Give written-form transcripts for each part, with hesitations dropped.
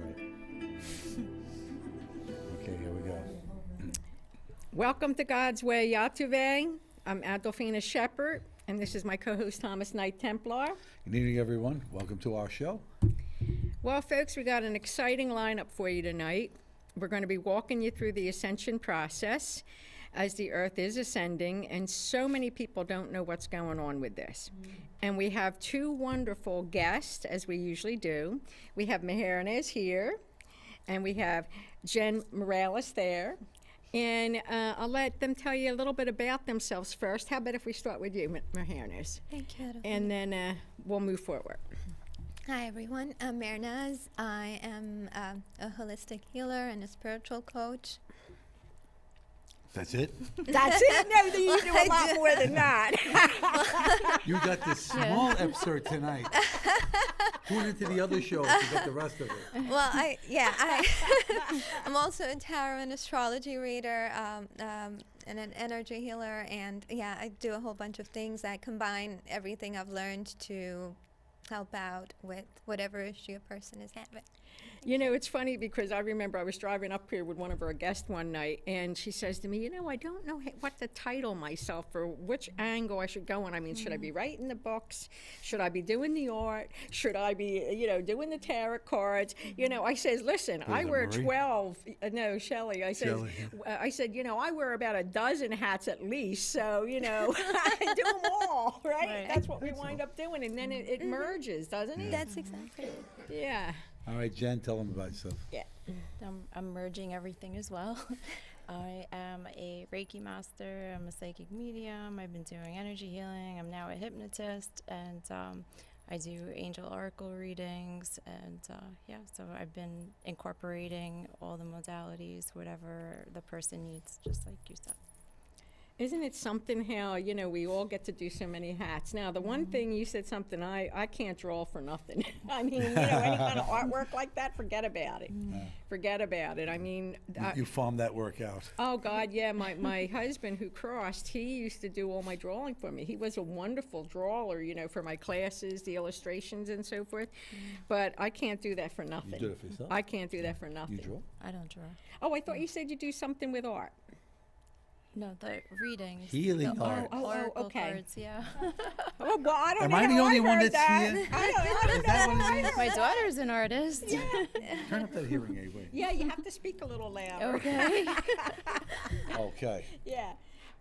Okay, here we go. Welcome to God's Way, YTVY. I'm Adolphina Shephard, and this is my co-host Thomas Knight Templar. Good evening, everyone. Welcome to our show. Well, folks, we got an exciting lineup for you tonight. We're going to be walking you through the ascension process as the earth is ascending, and so many people don't know what's going on with this. And we have two wonderful guests, as we usually do. We have Mehernaz here, and we have Jen Morales there. And I'll let them tell you a little bit about themselves first. How about if we start with you, Mehernaz? Thank you, Adolphina. And then we'll move forward. Hi, everyone. I'm Mehernaz. I am a holistic healer and a spiritual coach. That's it? That's it? No, you do a lot more than that. You got this small episode tonight. Tune into the other show to get the rest of it. Well, I'm also a tarot and astrology reader and an energy healer. And, I do a whole bunch of things. I combine everything I've learned to help out with whatever issue a person is having. You know, it's funny because I remember I was driving up here with one of our guests one night, and she says to me, I don't know what to title myself or which angle I should go on. I mean, should I be writing the books? Should I be doing the art? Should I be, doing the tarot cards? I says, listen, I wear Marie? 12. No, Shelley. I said, I wear about a dozen hats at least. So, I do them all, right? That's what we wind up doing. And then it merges, doesn't it? That's exactly it. Yeah. All right, Jen, tell them about yourself. Yeah. I'm merging everything as well. I am a Reiki master. I'm a psychic medium. I've been doing energy healing. I'm now a hypnotist, and I do angel oracle readings. And so I've been incorporating all the modalities, whatever the person needs, just like you said. Isn't it something how, we all get to do so many hats? Now, the one thing you said something, I can't draw for nothing. I mean, any kind of artwork like that, forget about it. Forget about it. I mean. You farmed that work out. Oh, God, yeah. My husband who crossed, he used to do all my drawing for me. He was a wonderful drawer, for my classes, the illustrations and so forth. But I can't do that for nothing. You do it for yourself? I can't do that for nothing. You draw? I don't draw. Oh, I thought you said you do something with art. No, the readings. Healing the art. Oracle okay. cards, yeah. Oh, well, I don't Am know. I the how only one heard that's that. here? I don't Is that what it is? My daughter's an artist. Turn up that hearing aid, wait. Yeah, you have to speak a little louder. Okay. Okay. Yeah.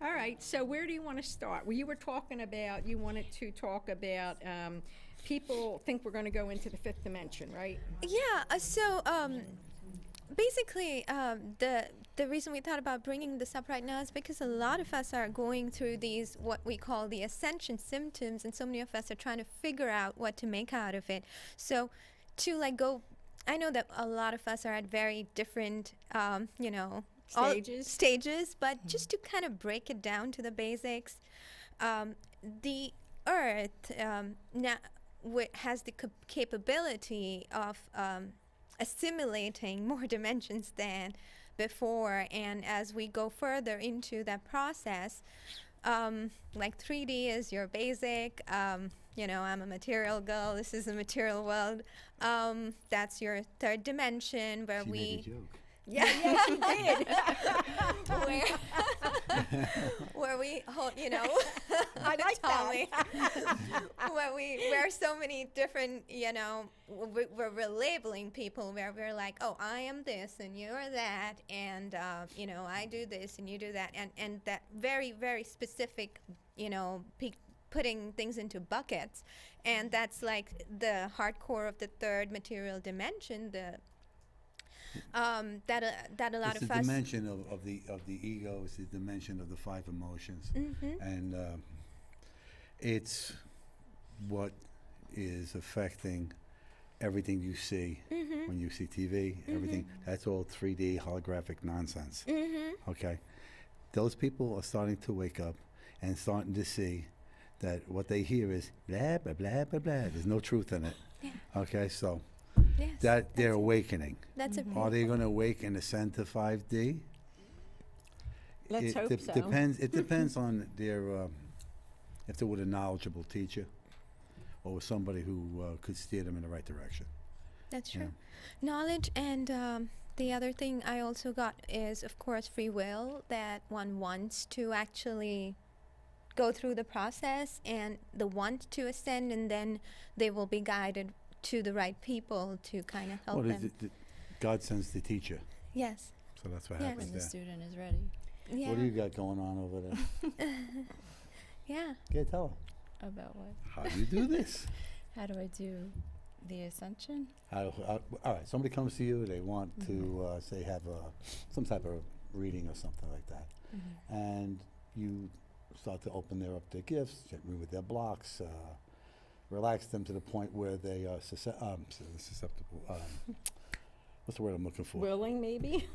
All right. So where do you want to start? Well, you wanted to talk about people think we're going to go into the fifth dimension, right? Yeah, so basically, the reason we thought about bringing this up right now is because a lot of us are going through these, what we call the ascension symptoms, and so many of us are trying to figure out what to make out of it. So to I know that a lot of us are at very different, stages, but just to kind of break it down to the basics, the earth has the capability of assimilating more dimensions than before, and as we go further into that process, like 3D is your basic, I'm a material girl, this is a material world, that's your third dimension where She made a joke. Yeah, she did. where we hold, I like that. where so many different, we're labeling people where we're like, oh, I am this and you're that, and I do this and you do that, and that very, very specific, putting things into buckets, and that's like the hardcore of the third material dimension, that a lot It's of the us. dimension of the ego. It's the dimension of the five emotions, and it's what is affecting everything you see when you see TV. Everything that's all 3D holographic nonsense. Okay, those people are starting to wake up and starting to see that what they hear is blah blah blah blah blah. There's no truth in it. Yeah. Okay, so. Yes, That they're awakening. That's a Are they going to awaken and ascend to 5D? Let's hope so. Depends. It depends on their if they're with a knowledgeable teacher or with somebody who could steer them in the right direction. That's Yeah. true. Knowledge, and the other thing I also got is, of course, free will, that one wants to actually go through the process and the want to ascend, and then they will be guided to the right people to kind of help Well, them. God sends the teacher, Yes. so that's what Yes. happens When the there. student is ready. Yeah. What do you got going on over there? Yeah. Okay, tell About what? her. How do you do this? How do I do the ascension? All right, somebody comes to you, they want to, say, have some type of reading or something like that. And you start to open up their gifts, remove their blocks, relax them to the point where they are susceptible. What's the word I'm looking for? Willing, maybe?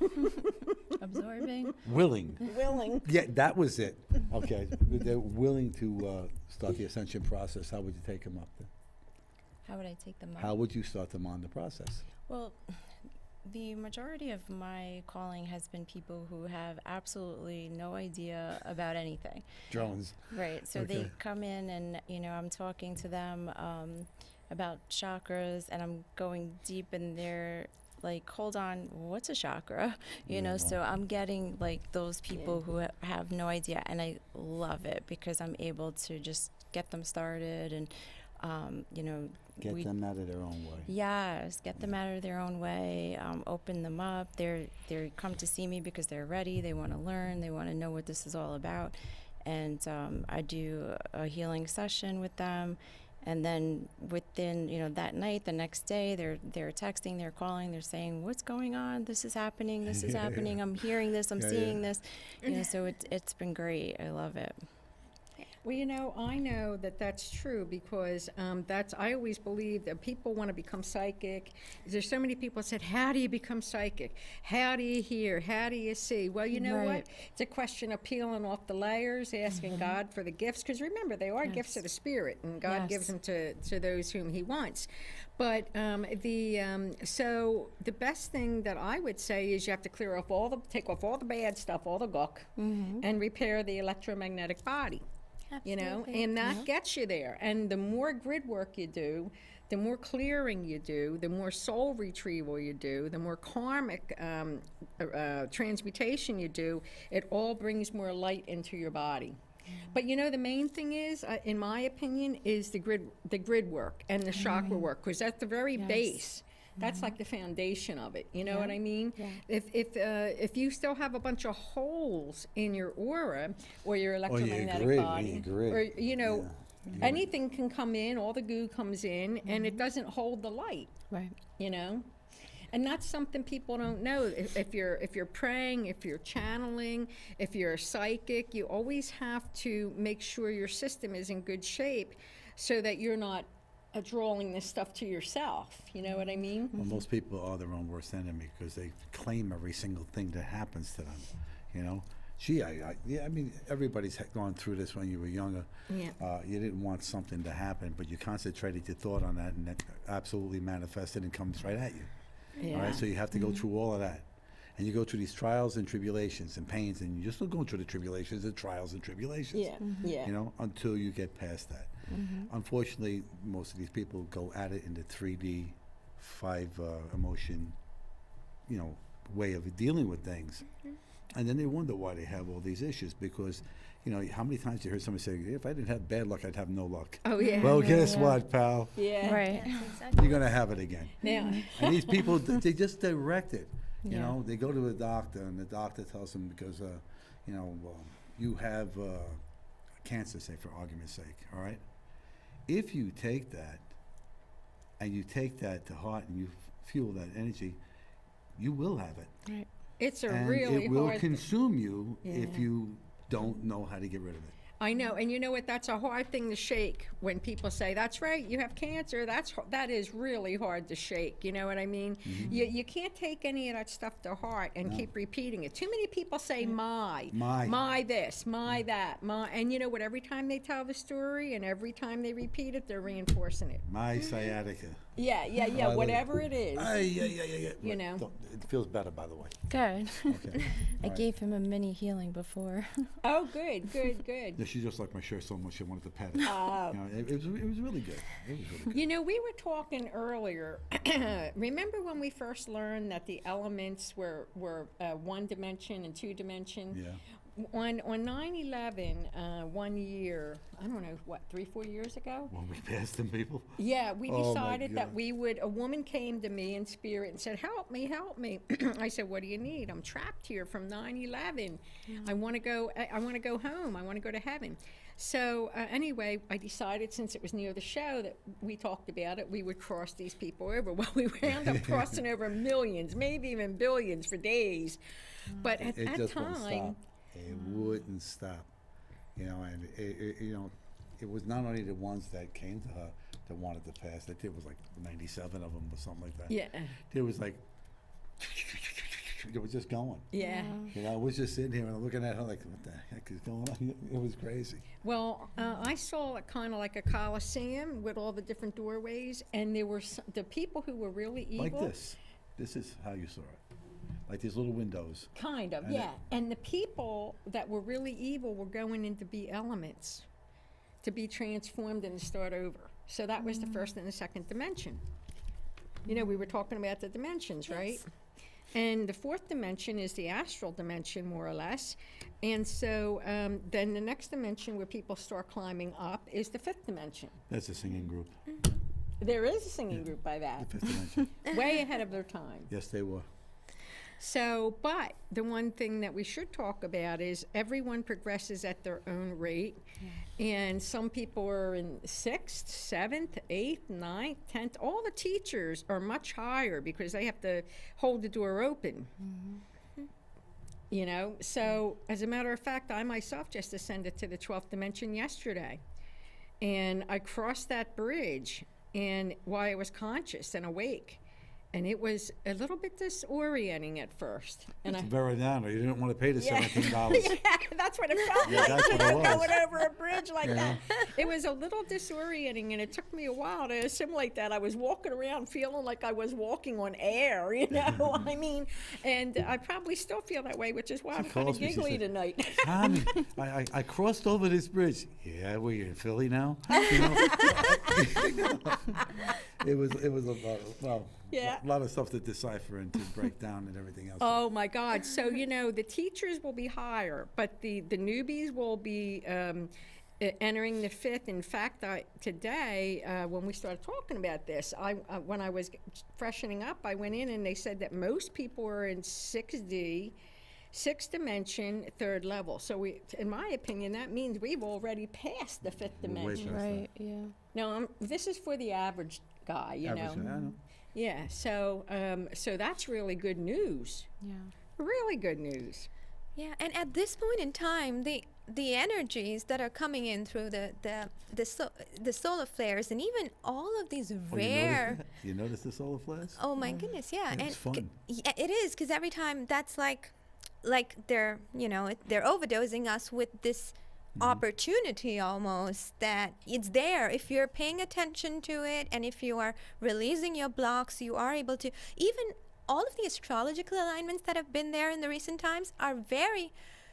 Absorbing. Willing. Willing. Yeah, that was it. Okay, they're willing to start the ascension process. How would you take them up then? How would I take them up? How would you start them on the process? Well, the majority of my calling has been people who have absolutely no idea about anything. Drones. Right. So Okay. they come in and, I'm talking to them about chakras, and I'm going deep in their, like, hold on, what's a chakra? So I'm getting, like, those people who have no idea, and I love it because I'm able to just get them started and, Get them out of their own way. Yes, get them out of their own way, open them up. They come to see me because they're ready. They want to learn. They want to know what this is all about. And I do a healing session with them. And then within, that night, the next day, they're texting, they're calling, they're saying, what's going on? This is happening. This is happening. I'm hearing this. I'm seeing this. So it's been great. I love it. Well, I know that that's true because I always believe that people want to become psychic. There's so many people that said, how do you become psychic? How do you hear? How do you see? Well, you know what? Right. It's a question of peeling off the layers, asking God for the gifts, because remember, they are gifts of the Spirit, and God gives them to those whom He wants. But so the best thing that I would say is you have to take off all the bad stuff, all the gunk, and repair the electromagnetic body. Absolutely. And that gets you there. And the more grid work you do, the more clearing you do, the more soul retrieval you do, the more karmic transmutation you do, it all brings more light into your body. But the main thing is, in my opinion, is the grid work and the chakra work, because that's the very base. That's like the foundation of it. You know what I mean? Yeah. If you still have a bunch of holes in your aura or your electromagnetic grid, body, or anything can come in, all the goo comes in, and it doesn't hold the light. Right. And that's something people don't know. If you're praying, if you're channeling, if you're a psychic, you always have to make sure your system is in good shape so that you're not drawing this stuff to yourself. You know what I mean? Well, most people are their own worst enemy because they claim every single thing that happens to them. Gee, I mean, everybody's gone through this when you were younger. Yeah. You didn't want something to happen, but you concentrated your thought on that, and that absolutely manifested and comes right at you. Yeah. All right, so you have to go through all of that. And you go through these trials and tribulations and pains, and you're still going through the tribulations and trials and tribulations. Yeah. Until you get past that. Unfortunately, most of these people go at it in the 3D, 5 emotion, way of dealing with things. And then they wonder why they have all these issues because, how many times you heard somebody say, if I didn't have bad luck, I'd have no luck. Oh, yeah. Well, guess what, pal? Yeah. Right. Yes, exactly. You're going to have it again. Now, And these people, they just direct it. Yeah. They go to a doctor, and the doctor tells them because, you have cancer, say, for argument's sake, all right? If you take that, and you take that to heart, and you fuel that energy, you will have it. Right. it's a And really it will hard consume you if Yeah. you don't know how to get rid of it. I know, and you know what? That's a hard thing to shake when people say, "That's right, you have cancer." That is really hard to shake. You know what I mean? You can't take any of that stuff to heart and keep repeating it. Too many people say my this, my that, my, and you know what? Every time they tell the story and every time they repeat it, they're reinforcing it. My sciatica. Yeah, whatever it is. Yeah. You know. It feels better, by the way. Good. Okay. I All right. gave him a mini healing before. Oh, good. The she just liked my shirt so much she wanted to pet it. It was really good. It was really good. You know, we were talking earlier. Remember when we first learned that the elements were one dimension and two dimension? Yeah. On 9/11, 1 year, I don't know, what, 3-4 years ago? When we passed them people. Yeah, we Oh, my decided that God. a woman came to me in spirit and said, help me, help me. I said, what do you need? I'm trapped here from 9/11. I want to go home. I want to go to heaven. So anyway, I decided, since it was near the show that we talked about it, we would cross these people over. Well, we wound up crossing over millions, maybe even billions for days. But at It that just wouldn't time, stop. It wouldn't stop. And it was not only the ones that came to her that wanted to pass. There was like 97 of them or something like that. yeah, There was like, it was just going. yeah. I was just sitting here and I'm looking at her like, what the heck is going on? It was crazy. Well, I saw it kind of like a coliseum with all the different doorways, and there were the people who were really evil. Like this. This is how you saw it. Like these little windows. Kind of, And yeah. And the people that were really evil were going in to be elements, to be transformed and to start over. So that was the first and the second dimension. You know, we were talking about the dimensions, right? And the fourth dimension is the astral dimension, more or less. And so then the next dimension where people start climbing up is the fifth dimension. That's a singing group. There is a singing group by that, The fifth dimension. way ahead of their time. Yes, they were. So, but the one thing that we should talk about is everyone progresses at their own rate. And some people are in 6th, 7th, 8th, 9th, 10th. All the teachers are much higher because they have to hold the door open. You know, so as a matter of fact, I myself just ascended to the 12th dimension yesterday. And I crossed that bridge and while I was conscious and awake. And it was a little bit disorienting at first. And It's very down. You didn't want to pay the $17. yeah, that's what it felt Yeah, like, that's you what it know, was. going over a bridge like that. It was a little disorienting, and it took me a while to assimilate that. I was walking around feeling like I was walking on air, you know? I mean, and I probably still feel that way, which is why I'm kind of calls me, she giggly said, tonight. Tommy, I crossed over this bridge. Yeah, were you in Philly now? You know? It was Yeah. a lot of stuff to decipher and to break down and everything else. Oh my God! So you know the teachers will be higher, but the newbies will be entering the 5th. In fact, today when we started talking about this, when I was freshening up, I went in and they said that most people are in 6D, 6th dimension, 3rd level. So in my opinion, that means we've already passed the 5th We're way dimension. past Right, yeah. No, this is for the average guy, you Average, know. I know. Yeah. So so that's really good news. Yeah. Really good news. Yeah, and at this point in time, the energies that are coming in through the solar flares, and even all of these Oh, rare. you noticed the solar flares? Oh my goodness, yeah, It's fun. Yeah, it is, because every time that's like they're they're overdosing us with this opportunity almost that it's there if you're paying attention to it, and if you are releasing your blocks, you are able to. Even all of the astrological alignments that have been there in the recent times are very,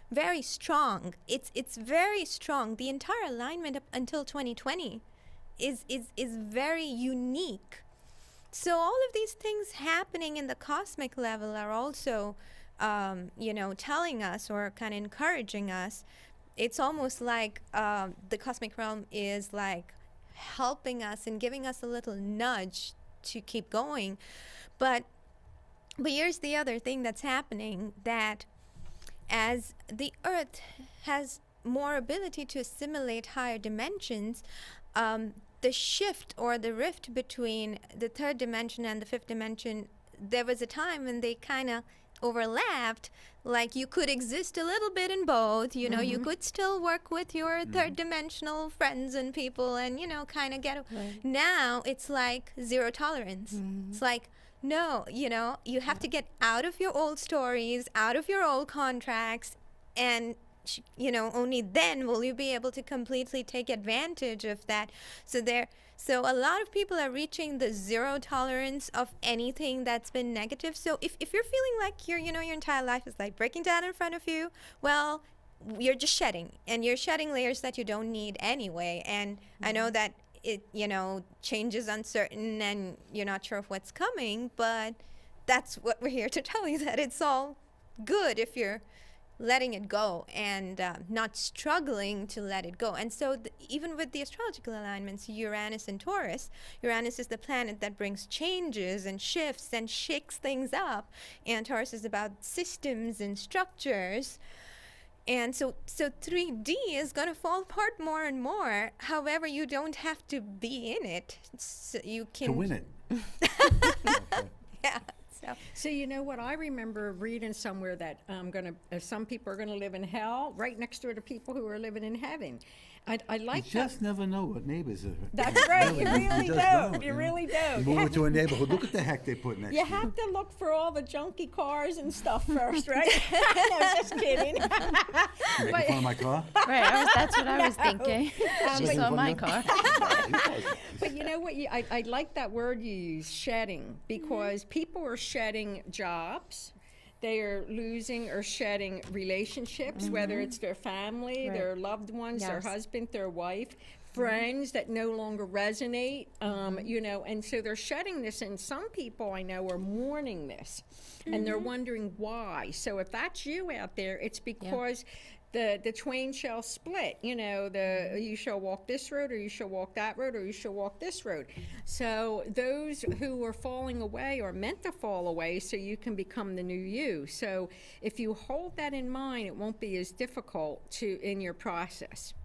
very strong. It's very strong. The entire alignment up until 2020 is very unique. So all of these things happening in the cosmic level are also telling us or kind of encouraging us. It's almost like the cosmic realm is like helping us and giving us a little nudge to keep going. But here's the other thing that's happening, that as the Earth has more ability to assimilate higher dimensions, the shift or the rift between the 3rd dimension and the 5th dimension, there was a time when they kind of overlapped. Like you could exist a little bit in both, you know, you could still work with your 3rd dimensional friends and people and, kind of get. Right. Now it's like zero tolerance. It's like, no, you have to get out of your old stories, out of your old contracts, and only then will you be able to completely take advantage of that. So a lot of people are reaching the zero tolerance of anything that's been negative. So if you're feeling like your entire life is like breaking down in front of you, well, you're just shedding, and you're shedding layers that you don't need anyway. And I know that it, change is uncertain and you're not sure of what's coming, but that's what we're here to tell you, that it's all good if you're letting it go and not struggling to let it go. And so even with the astrological alignments, Uranus and Taurus, Uranus is the planet that brings changes and shifts and shakes things up, and Taurus is about systems and structures. And so 3D is going to fall apart more and more. However, you don't have to be in it. So you can To win it. Yeah. So you know what? I remember reading somewhere that some people are gonna live in hell right next door to people who are living in heaven. I like You that. just never know what neighbors are. That's right. You really just don't. You know. really don't. You move into a neighborhood, look at the heck they put next You to you. have to look for all the junky cars and stuff first, right? No, just kidding. You making fun of my car? Right, that's what I was thinking. She but- saw my car. But you know what? I like that word you use, shedding, because people are shedding jobs. They are losing or shedding relationships, whether it's their family, Right. their loved ones, their Yes. husband, their wife, friends that no longer resonate, and so they're shedding this. And some people I know are mourning this, and they're wondering why. So if that's you out there, it's because the twain shall split. You shall walk this road, or you shall walk that road, or you shall walk this road. So those who are falling away are meant to fall away so you can become the new you. So if you hold that in mind, it won't be as difficult in your process.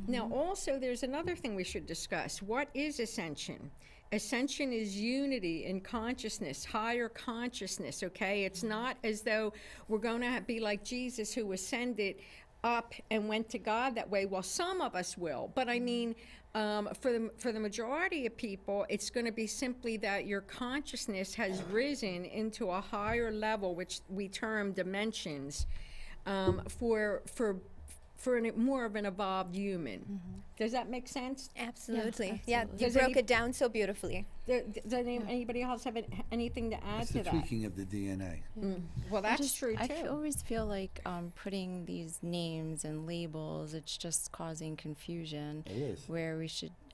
Now, also, there's another thing we should discuss. What is ascension? Ascension is unity in consciousness, higher consciousness, okay? It's not as though we're going to be like Jesus, who ascended up and went to God that way. Well, some of us will, but I mean, for the majority of people, it's going to be simply that your consciousness has risen into a higher level, which we term dimensions, for more of an evolved human. Does that make sense? Absolutely. Yes, Yeah, absolutely. you Does broke it down so beautifully. Does anybody else have anything to add It's to the that? tweaking of the DNA. Well, that's true I too. always feel like putting these names and labels, it's just causing confusion. It is. Where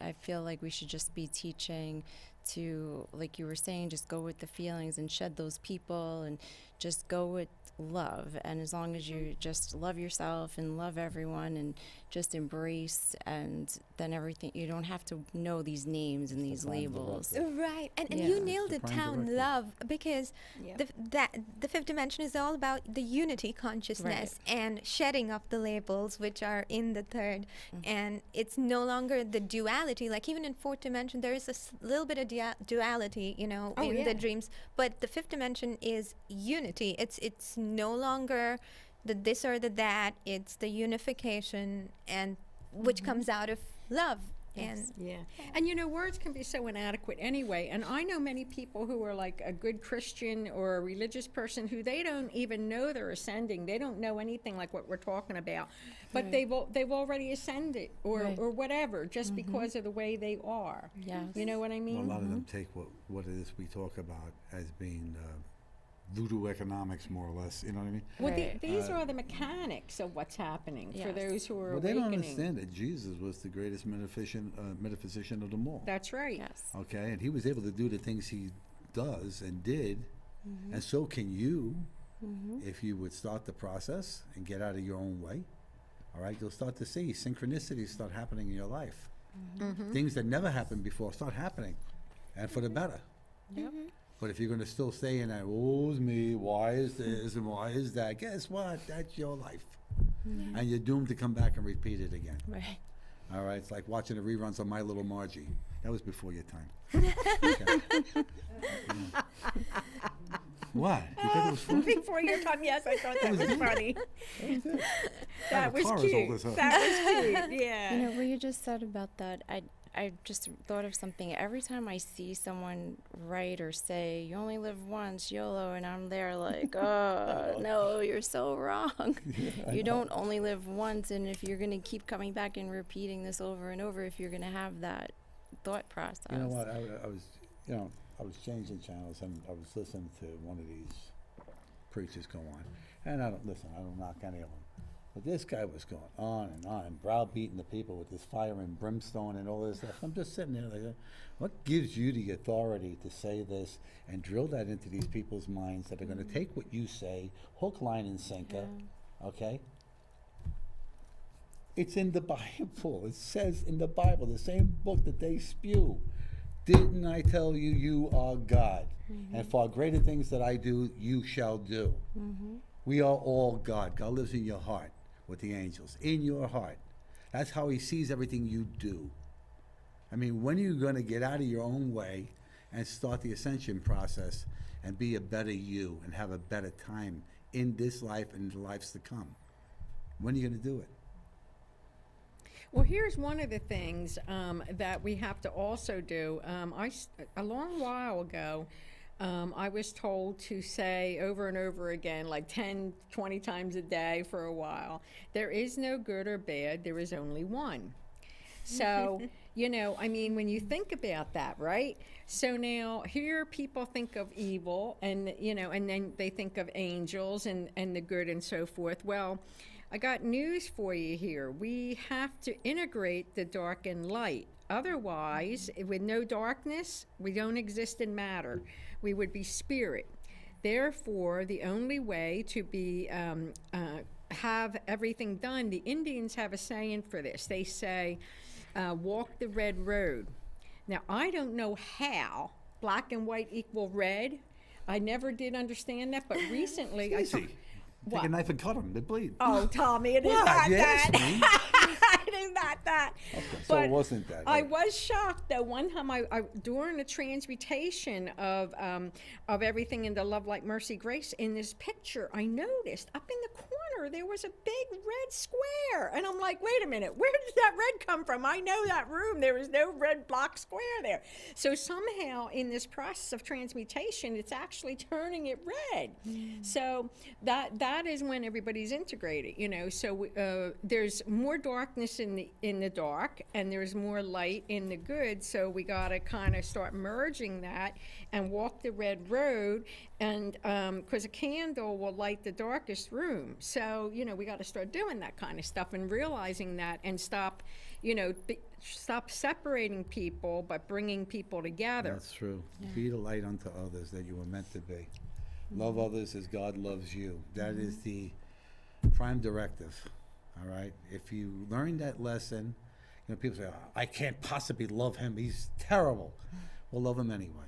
I feel like we should just be teaching to, like you were saying, just go with the feelings and shed those people and just go with love. And as long as you just love yourself and love everyone and just embrace, and then everything, you don't have to know these names and these prime labels. directive. Right, and Yeah. you nailed The it prime down, directive. love, because Yep. the fifth dimension is all about the unity consciousness and shedding of the labels which are in the third, and it's no longer the duality. Like even in fourth dimension, there is a little bit of duality, in yeah. the dreams, but the fifth dimension is unity. It's no longer the this or the that. It's the unification, and which comes out of love. Yes. Yeah. And words can be so inadequate anyway. And I know many people who are like a good Christian or a religious person who they don't even know they're ascending. They don't know anything like what we're talking about. But Right. they've already ascended or Right. or whatever, just because of the way they are. Yes. You know what I Well, a mean? lot of them take what it is we talk about as being voodoo economics, more or less. You know what I mean? Well, Right. these are the mechanics of what's happening for Yes. those who are Well, they awakening. don't understand that Jesus was the greatest metaphysician of them all. That's right. Yes. Okay, and he was able to do the things he does and did, and so can you, if you would start the process and get out of your own way. All right, you'll start to see synchronicities start happening in your life. Things that never happened before start happening, and for the better. Yep. But if you're going to still stay in that, woe's me, why is this and why is that? Guess what? That's your life, and you're doomed to come back and repeat it again. Right. All right, it's like watching the reruns of My Little Margie. That was before your time. Okay. Yeah. What? You thought it was funny? Before your time, yes, I thought that was funny. That was car is old cute. as hell. That was cute. Yeah. What you just said about that, I just thought of something. Every time I see someone write or say, "You only live once, YOLO," and I'm there like, "Oh, no, you're so wrong. You don't only live once, and if you're going to keep coming back and repeating this over and over, if you're going to have that thought process." You know what? I was changing channels and I was listening to one of these preachers go on, and I don't knock any of them. But this guy was going on and browbeating the people with this fire and brimstone and all this stuff. I'm just sitting there like, what gives you the authority to say this and drill that into these people's minds that are going to take what you say, hook, line, and sinker, okay? It's in the Bible. It says in the Bible, the same book that they spew. Didn't I tell you, you are God? And far greater things that I do, you shall do. We are all God. God lives in your heart with the angels, in your heart. That's how he sees everything you do. I mean, when are you going to get out of your own way and start the ascension process and be a better you and have a better time in this life and the lives to come? When are you going to do it? Well, here's one of the things that we have to also do. A long while ago, I was told to say over and over again, like 10, 20 times a day for a while, there is no good or bad, there is only one. So, you know, I mean, when you think about that, right? So now here people think of evil and, you know, and then they think of angels and the good and so forth. Well, I got news for you here. We have to integrate the dark and light. Otherwise, with no darkness, we don't exist in matter. We would be spirit. Therefore, the only way to be have everything done, the Indians have a saying for this. They say, walk the red road. Now, I don't know how black and white equal red. I never did understand that, but recently I Easy. What? Take a knife and cut them. They bleed. Oh, Tommy, it is What? not You asked that. me. It is not that. Okay, so But it wasn't that. I right? was shocked though. One time, I during the transmutation of everything in the Love, Light, Mercy, Grace, in this picture, I noticed up in the corner there was a big red square, and I'm like, wait a minute, where did that red come from? I know that room. There was no red block square there. So somehow in this process of transmutation, it's actually turning it red. So that is when everybody's integrated, you know. So there's more darkness in the dark, and there's more light in the good. So we got to kind of start merging that and walk the red road, and because a candle will light the darkest room. So, you know, we got to start doing that kind of stuff and realizing that, and stop, you know, stop separating people, but bringing people together. That's true. Be the light unto others that you were meant to be. Love others as God loves you. That is the prime directive. All right. If you learn that lesson, you know, people say, oh, I can't possibly love him. He's terrible. Well, love him anyway.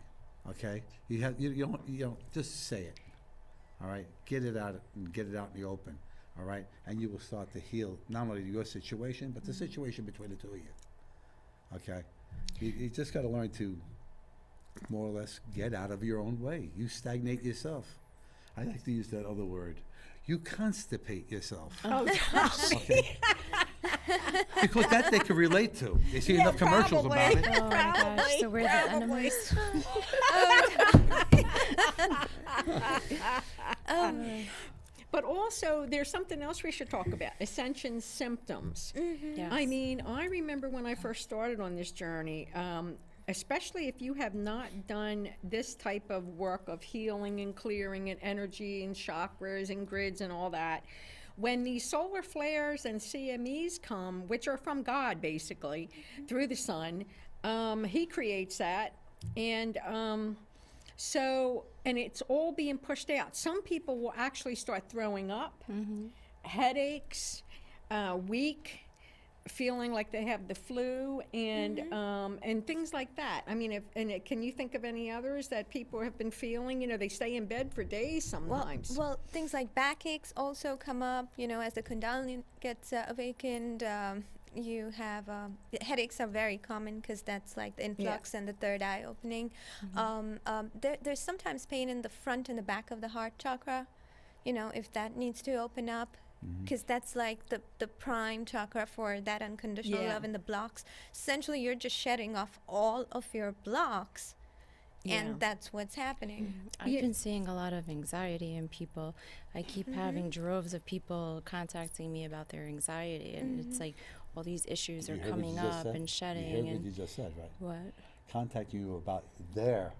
Okay. You don't just say it. All right. Get it out and get it out in the open. All right. And you will start to heal not only your situation, but the situation between the two of you. Okay. You just got to learn to more or less get out of your own way. You stagnate yourself. I like to use that other word. You constipate yourself. Oh, gosh. Okay. Because that they can relate to. They see enough commercials about it. Oh my gosh, so we're the enemies. But also, there's something else we should talk about, Ascension symptoms. Yes. I mean, I remember when I first started on this journey, especially if you have not done this type of work of healing and clearing and energy and chakras and grids and all that, when these solar flares and CMEs come, which are from God basically, through the sun, he creates that, and and it's all being pushed out. Some people will actually start throwing up, headaches, weak, feeling like they have the flu, and things like that. I mean, can you think of any others that people have been feeling? You know, they stay in bed for days sometimes. Well, things like backaches also come up, you know, as the Kundalini gets awakened. You have headaches are very common because that's like the influx and the third eye opening. There's sometimes pain in the front and the back of the heart chakra, you know, if that needs to open up, because that's like the prime chakra for that unconditional love and the blocks. Essentially, you're just shedding off all of your blocks. And that's what's happening. I've been seeing a lot of anxiety in people. I keep having droves of people contacting me about their anxiety, and it's like all these issues are coming up and shedding. You heard what and you just said, right? what? Contacting you about their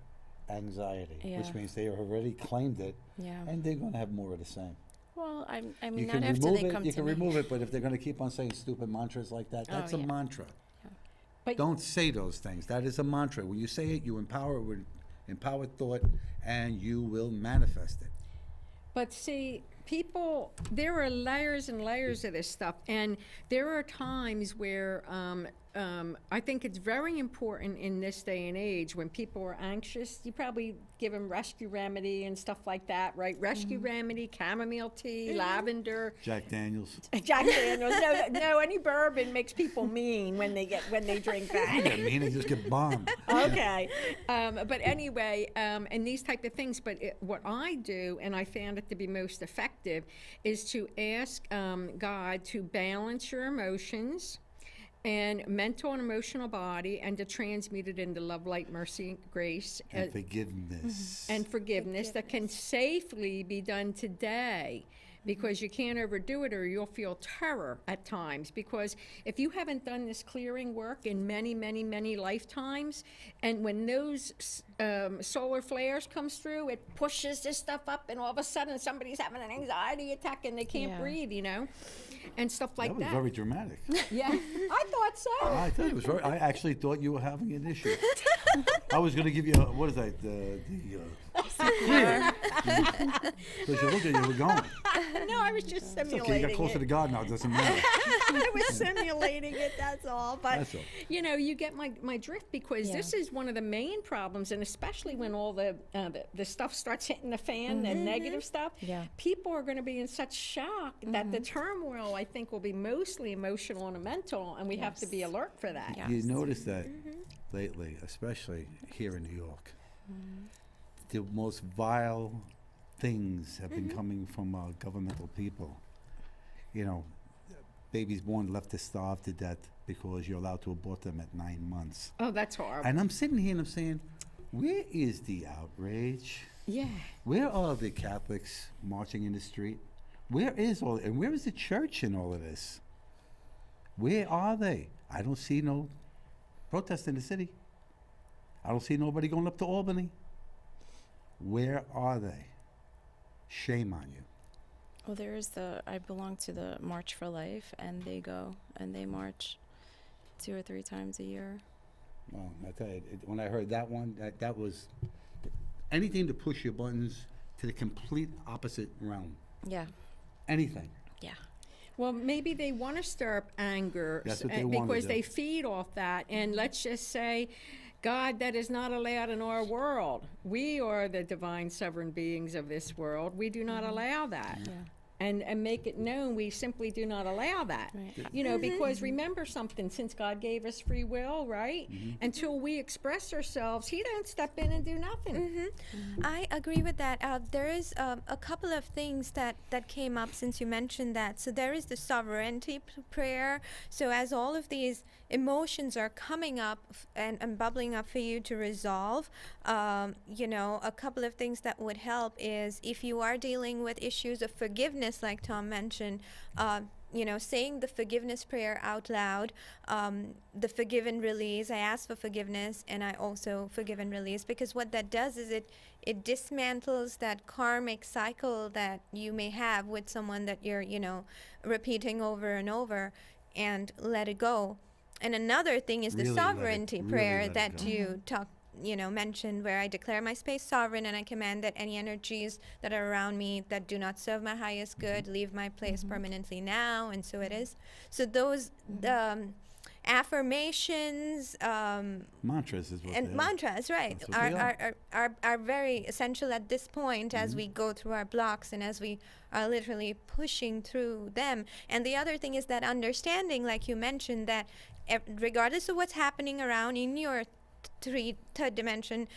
anxiety, which means they have already claimed it, and they're going to have more of the same. Well, I You mean, can not after remove they it, come you to can me. remove it, but if they're gonna keep on saying stupid mantras like that, that's a yeah. mantra. But- Don't say those things. That is a mantra. When you say it, you empower it with empowered thought, and you will manifest it. But see, people, there are layers and layers of this stuff, and there are times where I think it's very important in this day and age when people are anxious. You probably give them rescue remedy and stuff like that, right? Rescue remedy, chamomile tea, lavender. Jack Daniels. Jack Daniels. No, any bourbon makes people mean when they drink that. I mean, they just get bombed. Okay. But anyway, and these type of things. But what I do, and I found it to be most effective, is to ask God to balance your emotions and mental and emotional body, and to transmute it into love, light, mercy, grace, And forgiveness. and forgiveness that can safely be done today, because you can't overdo it or you'll feel terror at times. Because if you haven't done this clearing work in many, many, many lifetimes, and when those solar flares comes through, it pushes this stuff up, and all of a sudden somebody's having an anxiety attack and they can't Yeah. breathe, and stuff like That was that. very dramatic. Yeah, I thought so. I tell you, it was very. I actually thought you were having an issue. I was going to give you what is that? Because you look at you were going. No, I was just It's simulating okay. You got closer it. to God now. It doesn't matter. I was simulating it, that's all. But, That's all. you get my drift, because Yeah. this is one of the main problems, and especially when all the stuff starts hitting the fan, the negative stuff, Yeah. people are going to be in such shock that the turmoil, I think, will be mostly emotional and mental, and we have to be Yes. alert for that. Yeah. You Yes. notice that lately, especially here in New York, the most vile things have been coming from governmental people. Babies born left to starve to death because you're allowed to abort them at 9 months. Oh, that's horrible. And I'm sitting here and I'm saying, where is the outrage? Yeah. Where are the Catholics marching in the street? Where is the church in all of this? Where are they? I don't see no protest in the city. I don't see nobody going up to Albany. Where are they? Shame on you. Well, I belong to the March for Life, and they go and they march 2 or 3 times a year. Well, I tell you, when I heard that one, that was anything to push your buttons to the complete opposite realm. Yeah. Anything. Yeah. Well, maybe they want to stir up anger That's what they wanna because do. they feed off that. And let's just say, God, that is not allowed in our world. We are the divine sovereign beings of this world. We do not allow that. Yeah. And make it known we simply do not allow that. Right. Because remember something, since God gave us free will, right? Until we express ourselves, he don't step in and do nothing. I agree with that. There is a couple of things that came up since you mentioned that. So there is the sovereignty prayer. So as all of these emotions are coming up and bubbling up for you to resolve, a couple of things that would help is if you are dealing with issues of forgiveness, like Tom mentioned, saying the forgiveness prayer out loud, the forgive and release. I ask for forgiveness and I also forgive and release, because what that does is it dismantles that karmic cycle that you may have with someone that you're, repeating over and over, and let it go. And another thing is the Really let it- sovereignty really prayer let it that go. you mentioned, where I declare my space sovereign and I command that any energies that are around me that do not serve my highest good leave my place permanently now, and so it is. So those affirmations Mantras is what and they are. mantras, right, That's what they are very essential at this point as we go through our blocks and as we are literally pushing through them. And the other thing is that understanding, like you mentioned, that regardless of what's happening around in your third dimension,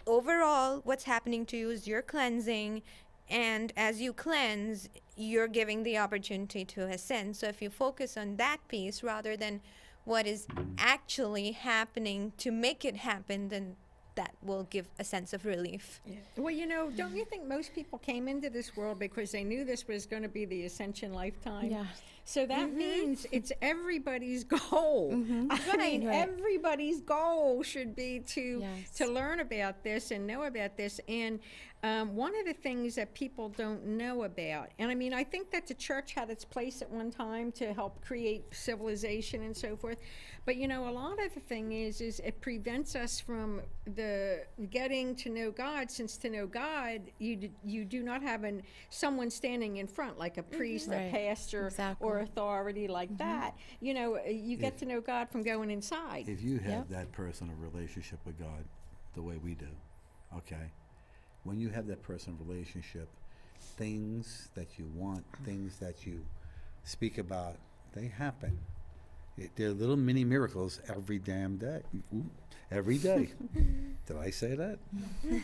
overall what's happening to you is you're cleansing, and as you cleanse, you're giving the opportunity to ascend. So if you focus on that piece rather than what is actually happening to make it happen, then that will give a sense of relief. Well, don't you think most people came into this world because they knew this was going to be the Ascension lifetime? Yeah. So that means it's everybody's goal. I mean, Right. everybody's goal should be to Yes. learn about this and know about this. And one of the things that people don't know about, and I mean, I think that the church had its place at one time to help create civilization and so forth. But you know, a lot of the thing is it prevents us from the getting to know God, since to know God, you do not have someone standing in front, like a priest, Right. a pastor, Exactly. or authority like that. You know, you get to know God from going inside. If you have Yep. that personal relationship with God, the way we do, okay, when you have that personal relationship, things that you want, things that you speak about, they happen. They're little mini miracles every damn day. Ooh, every day. Did I say that?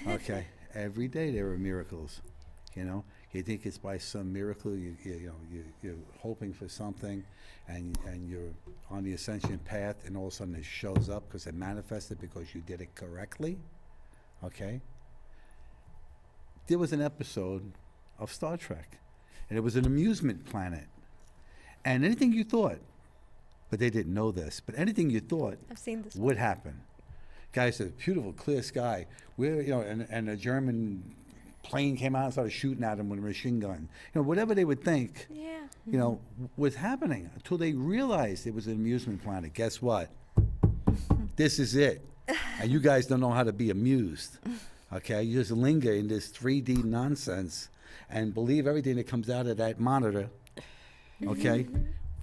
Okay. Every day there are miracles. You know, you think it's by some miracle. You're hoping for something, and you're on the ascension path, and all of a sudden it shows up because it manifested because you did it correctly. Okay. There was an episode of Star Trek, and it was an amusement planet, and anything you thought, but they didn't know this, but anything you thought I've seen this. would happen. Guys, a beautiful, clear sky. And a German plane came out and started shooting at them with a machine gun. You know, whatever they would think, Yeah. was happening until they realized it was an amusement planet. Guess what? This is it. And you guys don't know how to be amused. Okay? You just linger in this 3D nonsense and believe everything that comes out of that monitor. Okay?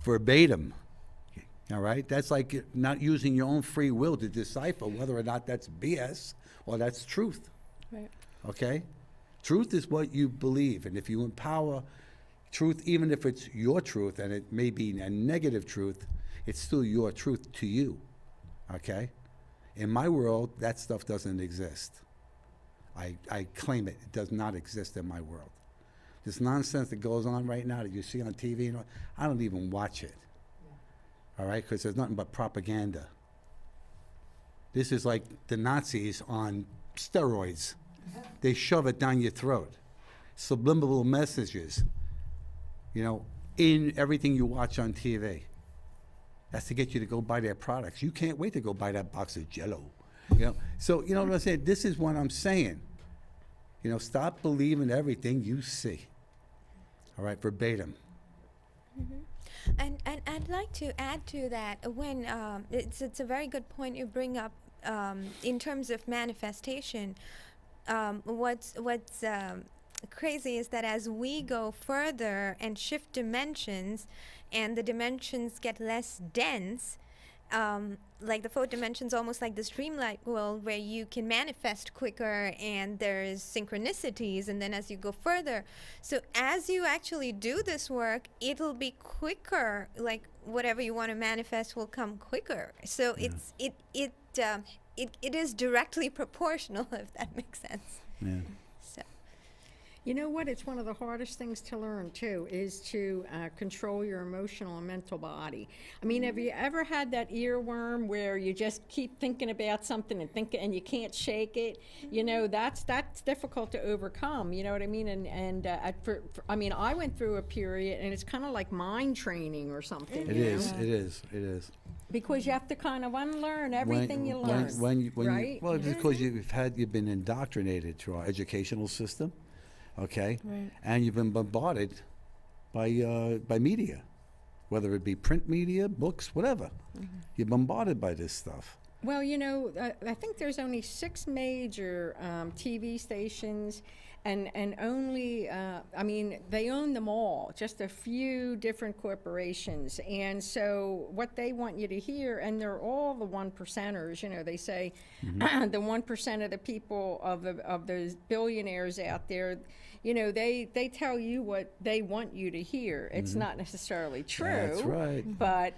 Verbatim. All right? That's like not using your own free will to decipher whether or not that's BS or that's truth. Right. Okay? Truth is what you believe. And if you empower truth, even if it's your truth and it may be a negative truth, it's still your truth to you. Okay? In my world, that stuff doesn't exist. I claim it. It does not exist in my world. This nonsense that goes on right now that you see on TV, I don't even watch it. All right? Because there's nothing but propaganda. This is like the Nazis on steroids. They shove it down your throat. Subliminal messages, in everything you watch on TV. That's to get you to go buy their products. You can't wait to go buy that box of Jell-O. So, you know what I'm saying? This is what I'm saying. Stop believing everything you see. All right, verbatim. And I'd like to add to that when it's a very good point you bring up in terms of manifestation. What's crazy is that as we go further and shift dimensions, and the dimensions get less dense, like the fourth dimension's almost like this dreamlike world where you can manifest quicker and there's synchronicities, and then as you go further, so as you actually do this work, it'll be quicker, like whatever you want to manifest will come quicker. So it is directly proportional, if that makes sense. Yeah. So You know what? It's one of the hardest things to learn, too, is to control your emotional and mental body. I mean, have you ever had that earworm where you just keep thinking about something and you can't shake it? That's difficult to overcome. You know what I mean? I mean, I went through a period, and it's kind of like mind training or something. It is. Know? Because you have to kind of unlearn everything you learn. Right? Well, because you've been indoctrinated through our educational system. Okay, Right. and you've been bombarded by media, whether it be print media, books, whatever. You're bombarded by this stuff. Well, I think there's only 6 major TV stations, and only, they own them all, just a few different corporations. And so what they want you to hear, and they're all the 1%ers, they say the 1% of the people of those billionaires out there, they tell you what they want you to hear. It's not necessarily true. That's right. But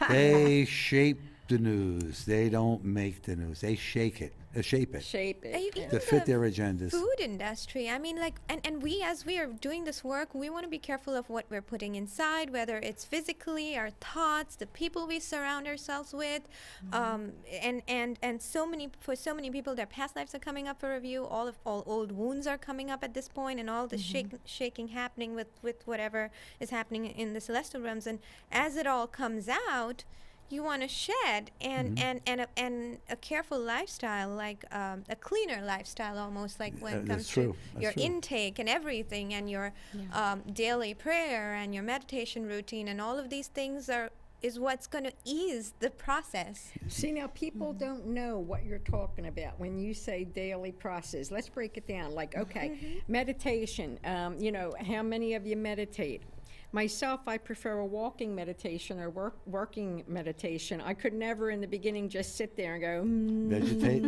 They shape the news. They don't make the news. They shape it. Shape You- it. To fit their agendas. Food industry. I mean, like, and we, as we are doing this work, we want to be careful of what we're putting inside, whether it's physically, our thoughts, the people we surround ourselves with, and for so many people, their past lives are coming up for review. All old wounds are coming up at this point, and all the shaking happening with whatever is happening in the celestial realms. And as it all comes out, you want to shed and a careful lifestyle, like a cleaner lifestyle, almost, like when it comes to your intake and everything, and your daily prayer and your meditation routine, and all of these things is what's going to ease the process. See, now people don't know what you're talking about when you say daily process. Let's break it down. Like, okay, meditation. How many of you meditate? Myself, I prefer a walking meditation or working meditation. I could never in the beginning just sit there and go, Vegetate.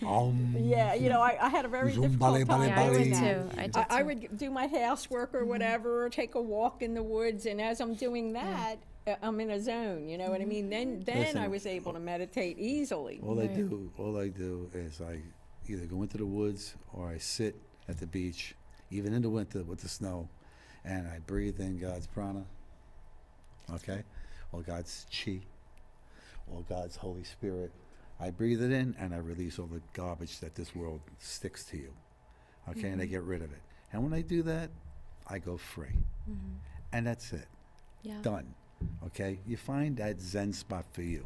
Yeah, I had a very difficult time Yeah, I would doing that. too. I did I too. would do my housework or whatever, or take a walk in the woods, and as I'm doing that, I'm in a zone, you know what I mean? Then Listen, I was able to meditate easily. All I do is I either go into the woods or I sit at the beach, even in the winter with the snow, and I breathe in God's prana, okay, or God's chi, or God's Holy Spirit. I breathe it in and I release all the garbage that this world sticks to you, okay, and I get rid of it. And when I do that, I go free, and that's it. Yeah. Done. Okay, you find that Zen spot for you,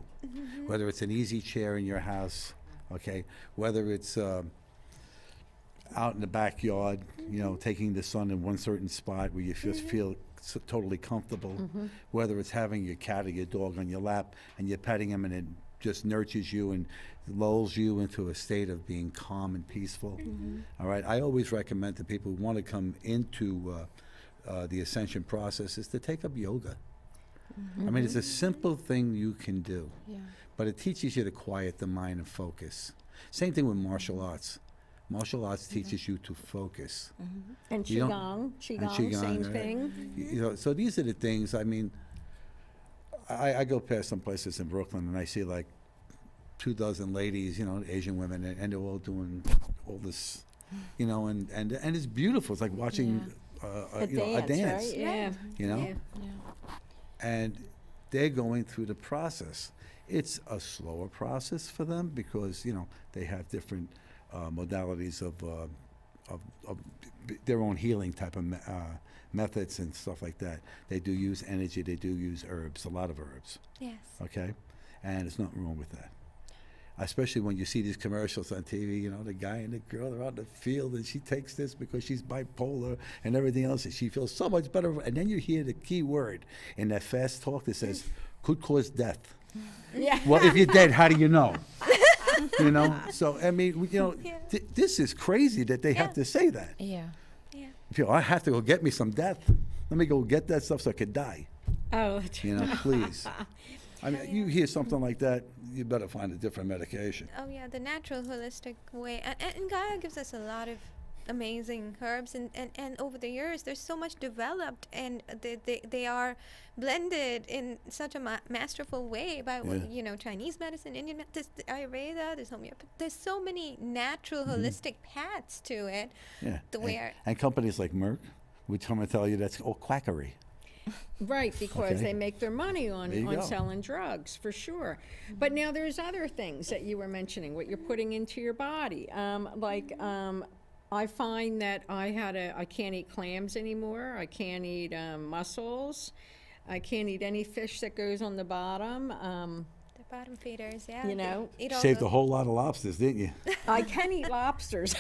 whether it's an easy chair in your house, okay, whether it's out in the backyard, taking the sun in one certain spot where you just feel totally comfortable, whether it's having your cat or your dog on your lap and you're petting him and it just nurtures you and lulls you into a state of being calm and peaceful. All right, I always recommend to people who want to come into the Ascension process is to take up yoga. I mean, it's a simple thing you can do, but it teaches you to quiet the mind and focus. Same thing with martial arts. Martial arts teaches you to focus. And You Qigong, Qigong, same right? thing. So these are the things. I mean, I go past some places in Brooklyn and I see like 24 ladies, Asian women, and they're all doing all this, and it's beautiful. It's like watching a dance. Right? Yeah. Yeah. And they're going through the process. It's a slower process for them because they have different modalities of their own healing type of methods and stuff like that. They do use energy. They do use herbs, a lot of herbs. Yes. Okay, and there's nothing wrong with that. Especially when you see these commercials on TV, the guy and the girl are out in the field and she takes this because she's bipolar and everything else, and she feels so much better. And then you hear the key word in that fast talk that says, could cause death. Yeah. Well, if you're dead, how do you know? So, I mean, this is crazy that they have to say that. Yeah. I have to go get me some death. Let me go get that stuff so I could die. Oh, Please. I mean, you hear something like that, you better find a different medication. Oh yeah, the natural holistic way, and Gaia gives us a lot of amazing herbs, and over the years there's so much developed, and they are blended in such a masterful way by Chinese medicine, Indian medicine, Ayurveda, there's homeopathy, there's so many natural holistic paths to it. Yeah. Where And companies like Merck would come and tell you that's all quackery. right, because Okay. they make their money on There you go. selling drugs, for sure. But now there's other things that you were mentioning, what you're putting into your body. I find that I can't eat clams anymore. I can't eat mussels. I can't eat any fish that goes on the bottom. the bottom feeders, yeah. You know, eat all Saved the- a whole lot of lobsters, didn't you? I can eat lobsters,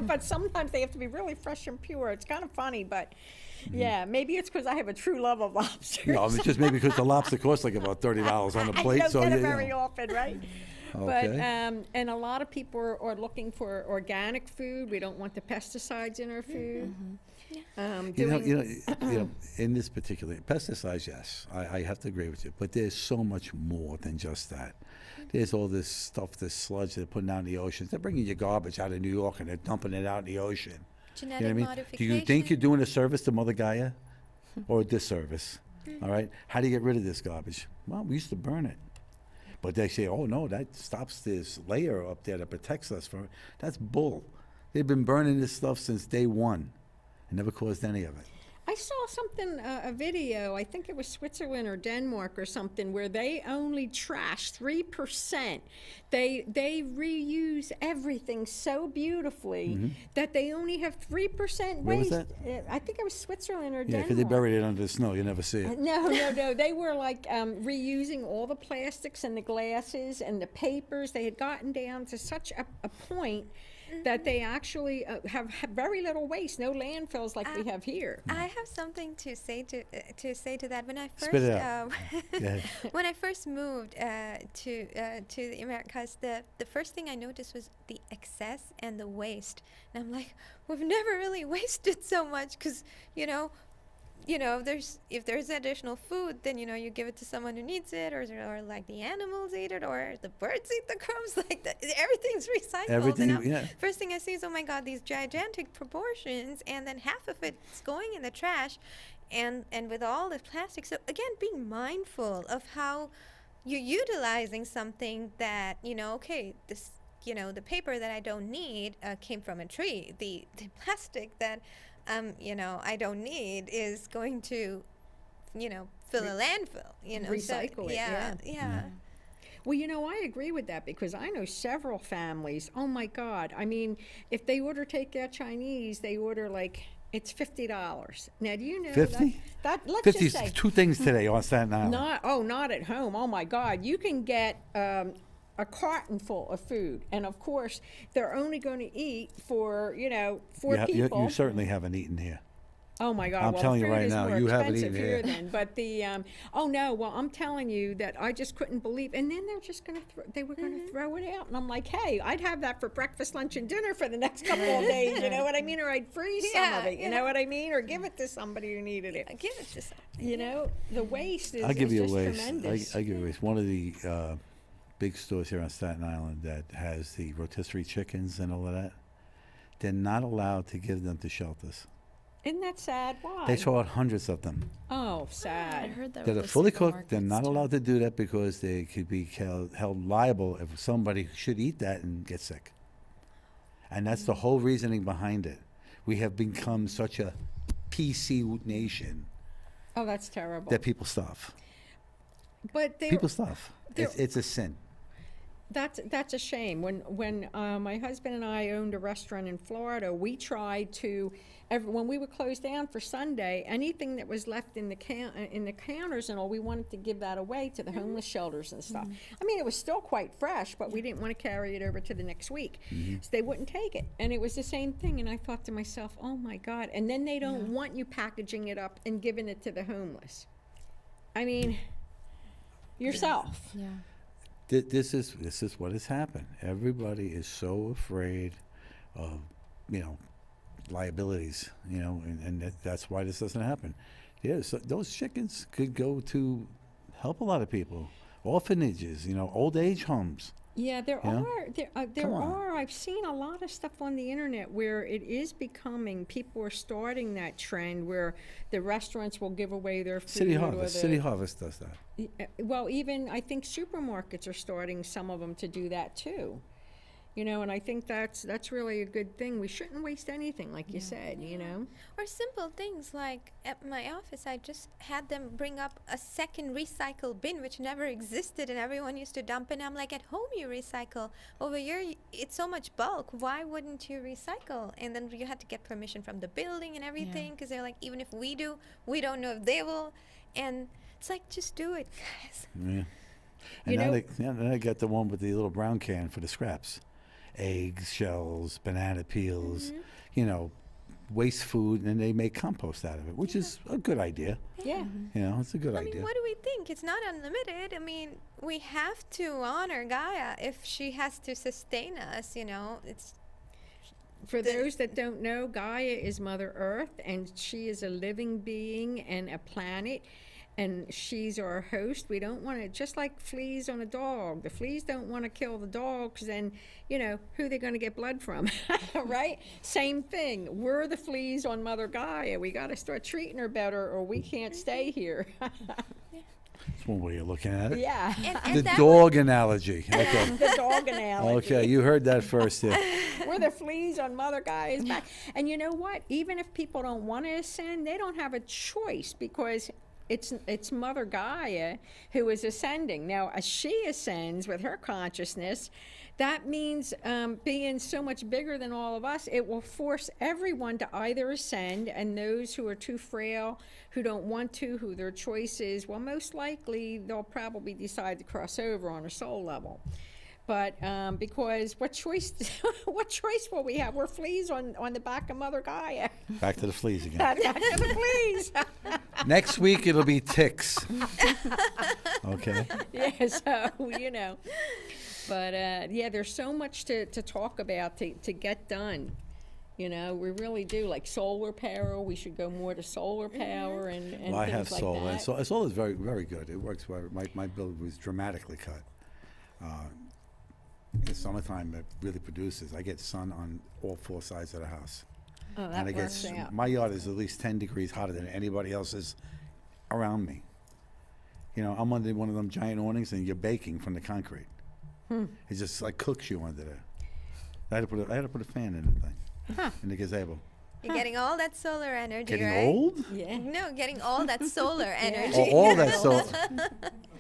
but sometimes they have to be really fresh and pure. It's kind of funny, but yeah, maybe it's because I have a true love of lobsters. No, it's just maybe because the lobster costs like about $30 on a plate. I don't So get it you very know. often, right? Okay. But and a lot of people are looking for organic food. We don't want the pesticides in our food. In this particular pesticides, yes, I have to agree with you. But there's so much more than just that. There's all this stuff, this sludge they're putting out in the oceans. They're bringing your garbage out of New York and they're dumping it out in the ocean. genetic You know what I mean? Do modification. you think you're doing a service to Mother Gaia or a disservice? All right? How do you get rid of this garbage? Well, we used to burn it. But they say, oh no, that stops this layer up there that protects us from. That's bull. They've been burning this stuff since day one. It never caused any of it. I saw something, a video, I think it was Switzerland or Denmark or something, where they only trash 3%. They reuse everything so beautifully that they only have 3% Where was waste. that? I think it was Switzerland or Yeah, Denmark. because they buried it under the snow. You never see it. No. They were like reusing all the plastics and the glasses and the papers. They had gotten down to such a point that they actually have very little waste, no landfills like we have here. I have something to say to that. When I first Spit it out. Go ahead. when I first moved to the Americas, the first thing I noticed was the excess and the waste. And I'm like, we've never really wasted so much because, if there's additional food, then you give it to someone who needs it, or like the animals eat it, or the birds eat the crumbs. Like everything's recycled. Everything, And yeah. first thing I see is, oh my God, these gigantic proportions, and then half of it's going in the trash, and with all the plastic. So again, being mindful of how you're utilizing something that this. The paper that I don't need came from a tree. The plastic that I don't need is going to, fill a landfill. Recycle it, Yeah. Well, I agree with that because I know several families. Oh my God! I mean, if they order takeout Chinese, they order like it's $50. Now, do you know 50? that let's 50 just say two things today on Staten Island. not at home. Oh my God! You can get a carton full of food, and of course they're only going to eat for four people. You certainly haven't eaten here. Oh my God! I'm well, telling the you food right is now, more you haven't expensive eaten here here. then. But the oh no! Well, I'm telling you that I just couldn't believe. And then they're just gonna they were gonna throw it out, and I'm like, hey, I'd have that for breakfast, lunch, and dinner for the next couple of days. You know what I mean? Or I'd freeze some of it. You know what I mean? Or give it to somebody who needed it. Give it to someone. The waste is I'll give you a just waste. tremendous. I give you a waste. One of the big stores here on Staten Island that has the rotisserie chickens and all of that, they're not allowed to give them to shelters. Isn't that sad? Why? They throw out hundreds of them. Oh, I sad. heard that That are with the fully cooked. They're supermarkets, not too. allowed to do that because they could be held liable if somebody should eat that and get sick. And that's the whole reasoning behind it. We have become such a PC nation Oh, that's terrible. that people stuff. But they People stuff. they're- It's a sin. That's a shame. When my husband and I owned a restaurant in Florida, we tried to, when we would close down for Sunday, anything that was left in the counters and all, we wanted to give that away to the homeless shelters and stuff. I mean, it was still quite fresh, but we didn't want to carry it over to the next week, so they wouldn't take it. And it was the same thing. And I thought to myself, oh my God! And then they don't want you packaging it up and giving it to the homeless. I mean, yourself. Yeah. This is what has happened. Everybody is so afraid of, liabilities, and that's why this doesn't happen. Yeah, so those chickens could go to help a lot of people, orphanages, old age homes. Yeah, there You know? there Come on. are. I've seen a lot of stuff on the internet where it is becoming. People are starting that trend where the restaurants will give away their food. City or Harvest. the- City Harvest does that. Well, even I think supermarkets are starting some of them to do that too. And I think that's really a good thing. We shouldn't waste anything, like you said. Or simple things like at my office, I just had them bring up a second recycle bin, which never existed, and everyone used to dump it. I'm like, at home you recycle. Over here, it's so much bulk. Why wouldn't you recycle? And then you had to get permission from the building and everything, because they're like, even if we do, we don't know if they will. And it's like, just do it, guys. Yeah. And now they got the one with the little brown can for the scraps. Eggs, shells, banana peels, waste food, and they make compost out of it, which is a good idea. Yeah. It's a good I idea. mean, what do we think? It's not unlimited. I mean, we have to honor Gaia if she has to sustain us, It's For those that don't know, Gaia is Mother Earth, and she is a living being and a planet, and she's our host. We don't want to, just like fleas on a dog. The fleas don't want to kill the dog, because then, who they're going to get blood from, right? Same thing. We're the fleas on Mother Gaia. We got to start treating her better, or we can't stay here. That's one way of looking at it. Yeah. And The that dog analogy. Okay. The dog analogy. Okay, you heard that first. Yeah. We're the fleas on Mother Gaia's back. And you know what? Even if people don't want to ascend, they don't have a choice because it's Mother Gaia who is ascending. Now, as she ascends with her consciousness, that means being so much bigger than all of us, it will force everyone to either ascend, and those who are too frail, who don't want to, who their choice is, well, most likely they'll probably decide to cross over on a soul level. But because what choice will we have? We're fleas on the back of Mother Gaia. Back to the fleas again. Back to the fleas. Next week it'll be ticks. Okay. Yeah, so, you know. But, yeah, there's so much to talk about to get done. You know, we really do. Like solar power, we should go more to solar power and Well, I things have like solar, that. and solar is very, very good. It works well. My bill was dramatically cut. In the summertime, it really produces. I get sun on all 4 sides of the house. Oh, And that I works get out. my yard is at least 10 degrees hotter than anybody else's around me. You know, I'm under one of them giant awnings, and you're baking from the concrete. It just like cooks you under there. I had to put a fan in the thing, in the gazebo. You're getting all that solar energy, Getting right? old? Yeah. No, getting all that solar energy. Oh, all that so.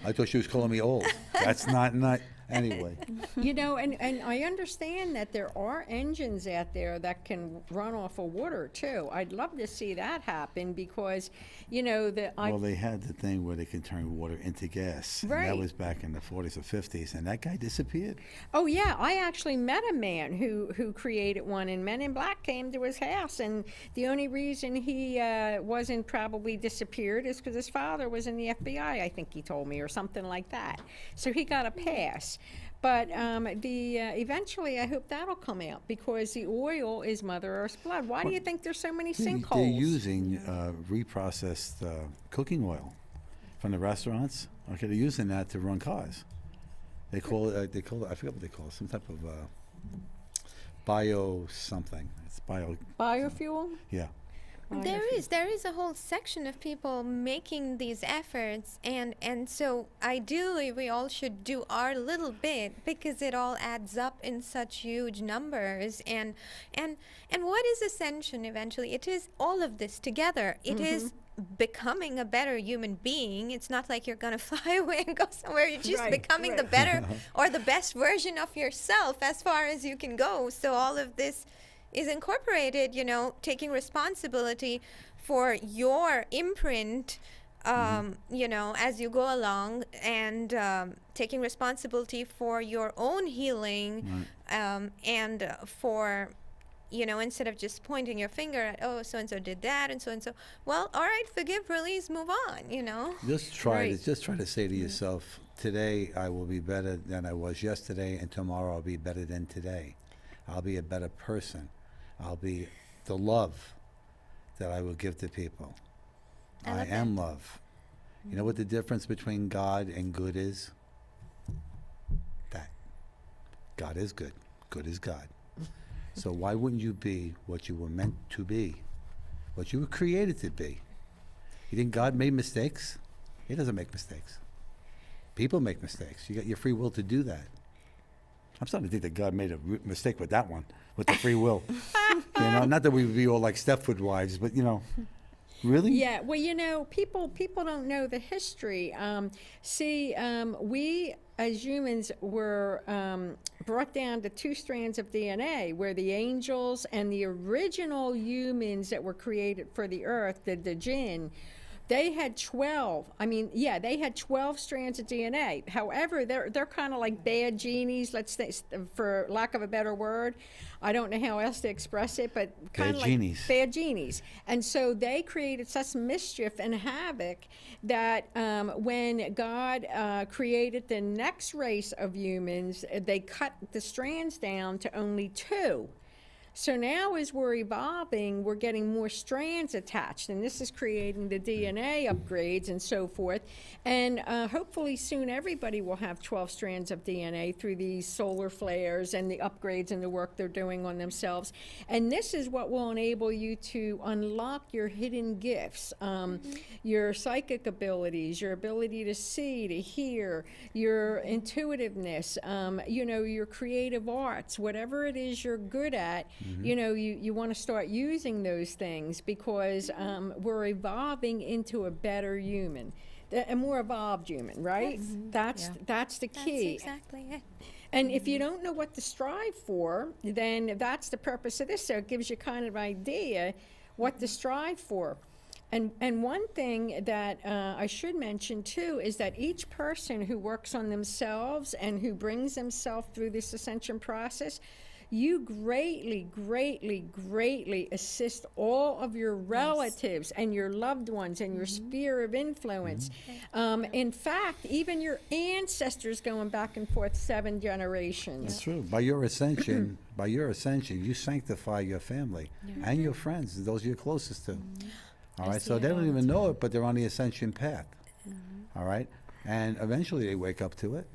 I thought she was calling me old. That's not anyway. You know, and I understand that there are engines out there that can run off of water too. I'd love to see that happen because, you know, Well, they had the thing where they can turn water into gas. And Right. that was back in the 40s or 50s, and that guy disappeared. oh yeah, I actually met a man who created one, and Men in Black came to his house, and the only reason he wasn't probably disappeared is because his father was in the FBI, I think he told me, or something like that. So he got a pass. But eventually, I hope that'll come out because the oil is Mother Earth's blood. Why do you think there's so many sinkholes? They're using reprocessed cooking oil from the restaurants. Okay, they're using that to run cars. They call it, I forget what they call it, some type of bio something. It's bio, Biofuel? yeah. There is a whole section of people making these efforts, and so ideally we all should do our little bit because it all adds up in such huge numbers. And what is Ascension eventually? It is all of this together. It is becoming a better human being. It's not like you're gonna fly away and go somewhere. You're just Right, becoming the right. better or the best version of yourself as far as you can go. So all of this is incorporated, you know, taking responsibility for your imprint, you know, as you go along, and taking responsibility for your own healing, and for, you know, instead of just pointing your finger at, oh, so-and-so did that and so-and-so. Well, all right, forgive, release, move on, you know. Just try Right. to say to yourself, today I will be better than I was yesterday, and tomorrow I'll be better than today. I'll be a better person. I'll be the love that I will give to people. I I love am love. You know what the difference between God and good is? That. God is good. Good is God. So why wouldn't you be what you were meant to be? What you were created to be? You think God made mistakes? He doesn't make mistakes. People make mistakes. You got your free will to do that. I'm starting to think that God made a mistake with that one, with the free will. You know, not that we would be all like Stepford wives, but you know, really? Yeah, well, you know, people don't know the history. We as humans were brought down to 2 strands of DNA, where the angels and the original humans that were created for the earth, the jinn, they had 12. They had 12 strands of DNA. However, they're kind of like bad genies, let's say, for lack of a better word. I don't know how else to express it, but kind of like genies. bad genies. And so they created such mischief and havoc that when God created the next race of humans, they cut the strands down to only 2. So now as we're evolving, we're getting more strands attached, and this is creating the DNA upgrades and so forth. And hopefully soon everybody will have 12 strands of DNA through these solar flares and the upgrades and the work they're doing on themselves. And this is what will enable you to unlock your hidden gifts, your psychic abilities, your ability to see, to hear, your intuitiveness, your creative arts, whatever it is you're good at. You want to start using those things because we're evolving into a better human, a more evolved human, right? Yes. That's the key. That's exactly it. And if you don't know what to strive for, then that's the purpose of this. So it gives you kind of idea what to strive for. And one thing that I should mention too is that each person who works on themselves and who brings themselves through this ascension process, you greatly, greatly, greatly assist all of your relatives and your loved ones and your sphere of influence. In fact, even your ancestors going back and forth 7 generations. That's true. By your ascension, you sanctify your family and your friends, those you're closest to. All right, so they don't even know it, but they're on the ascension path. All right, and eventually they wake up to it.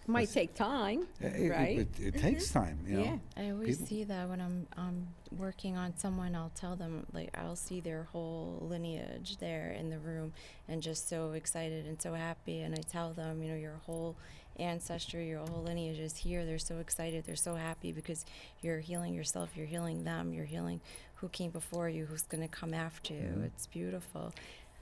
Might take time, right? It takes time, you know. Yeah. I always People- see that when I'm working on someone, I'll tell them, like, I'll see their whole lineage there in the room and just so excited and so happy. And I tell them, your whole ancestry, your whole lineage is here. They're so excited. They're so happy because you're healing yourself. You're healing them. You're healing who came before you, who's going to come after you. It's beautiful.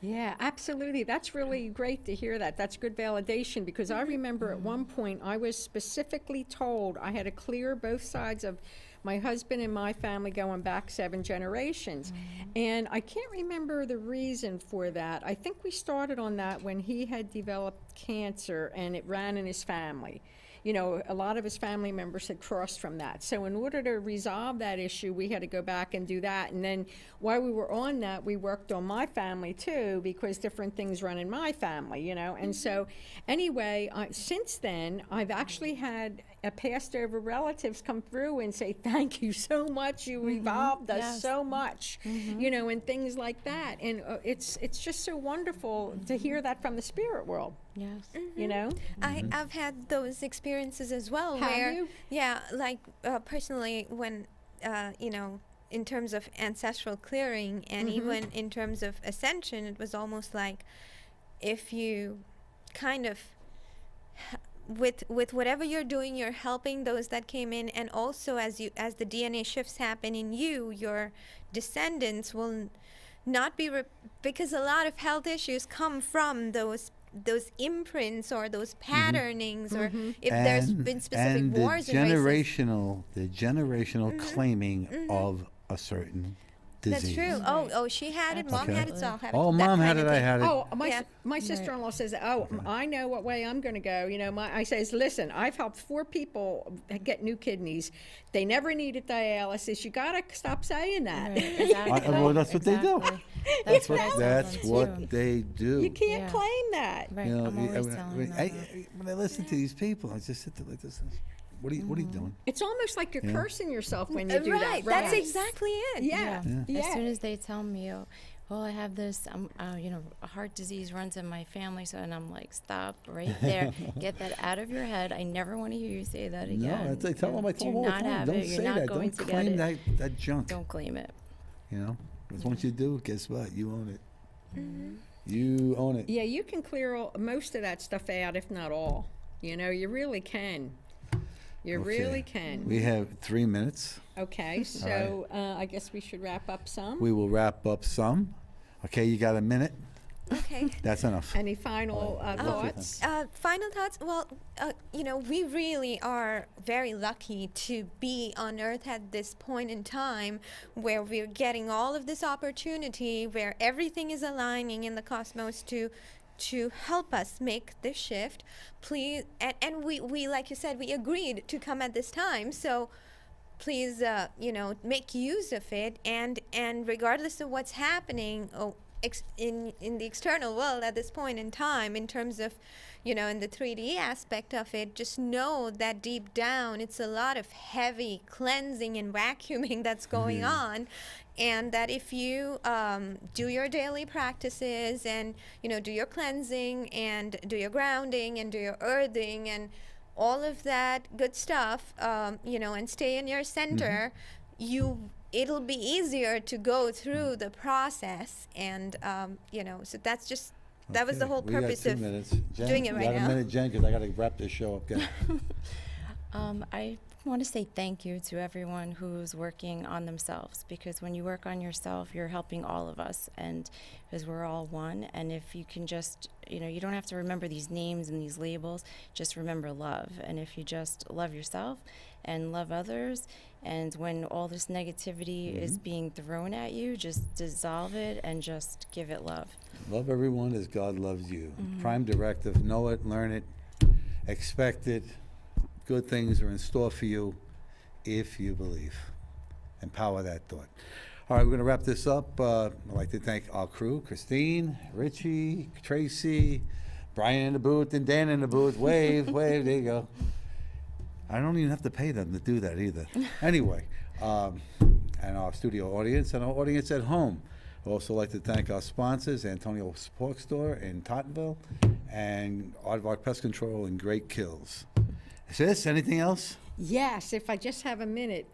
Yeah, absolutely. That's really great to hear that. That's good validation because I remember at one point I was specifically told I had to clear both sides of my husband and my family going back 7 generations. And I can't remember the reason for that. I think we started on that when he had developed cancer and it ran in his family. A lot of his family members had crossed from that. So in order to resolve that issue, we had to go back and do that. And then while we were on that, we worked on my family too, because different things run in my family, And so anyway, since then, I've actually had passed over relatives come through and say, thank you so much. You evolved us so much, and things like that. And it's just so wonderful to hear that from the spirit world. Yes. I've had those experiences as well. Have where, you? Yeah, like personally, when in terms of ancestral clearing and even in terms of ascension, it was almost like if you kind of with whatever you're doing, you're helping those that came in, and also as the DNA shifts happen in you, your descendants will not be because a lot of health issues come from those imprints or those patternings, or if there's been specific wars and the generational claiming of a certain disease. That's true. Oh, she had it. Mom had it, so I'll have it. Oh, that mom had kind it. of I thing. had it. Oh, Yeah. my sister-in-law says, I know what way I'm going to go. I says, listen, I've helped 4 people get new kidneys. They never needed dialysis. You got to stop saying that. Right, exactly. Well, that's what they do. Exactly. That's what I tell That's them, what too. they do. You can't Yeah. claim that. Right. You know, I'm always telling them. when I listen to these people, I just sit there like this. What are you doing? It's almost like you're Yeah. cursing yourself when you do that. Right. Right. That's exactly it. Yeah. Yeah. As soon as they tell me, I have this, heart disease runs in my family, and I'm like, stop right there. Get that out of your head. I never want to hear you say that again. No, I tell them all Do the not time. have Don't it. say You're not that. going Don't to claim get it. that junk. Don't claim it. Because once you do, guess what? You own it. You own it. Yeah, you can clear most of that stuff out, if not all. You really can. You Okay. really can. We have 3 minutes. Okay, so I guess we should wrap up some. We will wrap up some. Okay, you got a minute? Okay. That's enough. Any final thoughts? Final thoughts? Well, we really are very lucky to be on Earth at this point in time where we're getting all of this opportunity, where everything is aligning in the cosmos to help us make this shift. Please, and we like you said, we agreed to come at this time. So please, make use of it. And regardless of what's happening, in the external world at this point in time, in terms of, in the 3D aspect of it, just know that deep down it's a lot of heavy cleansing and vacuuming that's going on, and that if you do your daily practices and do your cleansing and do your grounding and do your earthing and all of that good stuff, and stay in your center, it'll be easier to go through the process, and so that was the whole purpose we got of 2 minutes. Jen, doing it you right got now. a minute, Jen, because I got to wrap this show up. Again. I want to say thank you to everyone who's working on themselves, because when you work on yourself, you're helping all of us, and because we're all one. And if you can just, you don't have to remember these names and these labels, just remember love. And if you just love yourself and love others, and when all this negativity is being thrown at you, just dissolve it and just give it love. Love everyone as God loves you. Prime directive, know it, learn it, expect it. Good things are in store for you if you believe. Empower that thought. All right, we're going to wrap this up. I'd like to thank our crew, Christine, Richie, Tracy, Brian in the booth, and Dan in the booth. Wave, there you go. I don't even have to pay them to do that either. Anyway, and our studio audience and our audience at home. I'd also like to thank our sponsors, Antonio's Pork Store in Tottenville and Aardvark Pest Control in Great Kills. Sis, anything else? Yes, if I just have a minute.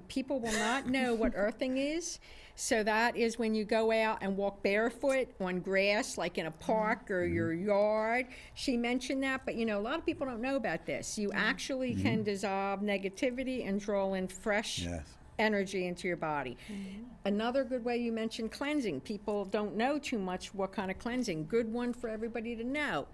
People will not know what earthing is. So that is when you go out and walk barefoot on grass, like in a park or your yard. She mentioned that, but a lot of people don't know about this. You actually can dissolve negativity and draw in fresh energy into your body. Another good way you mentioned cleansing. People don't know too much what kind of cleansing. Good one for everybody to know.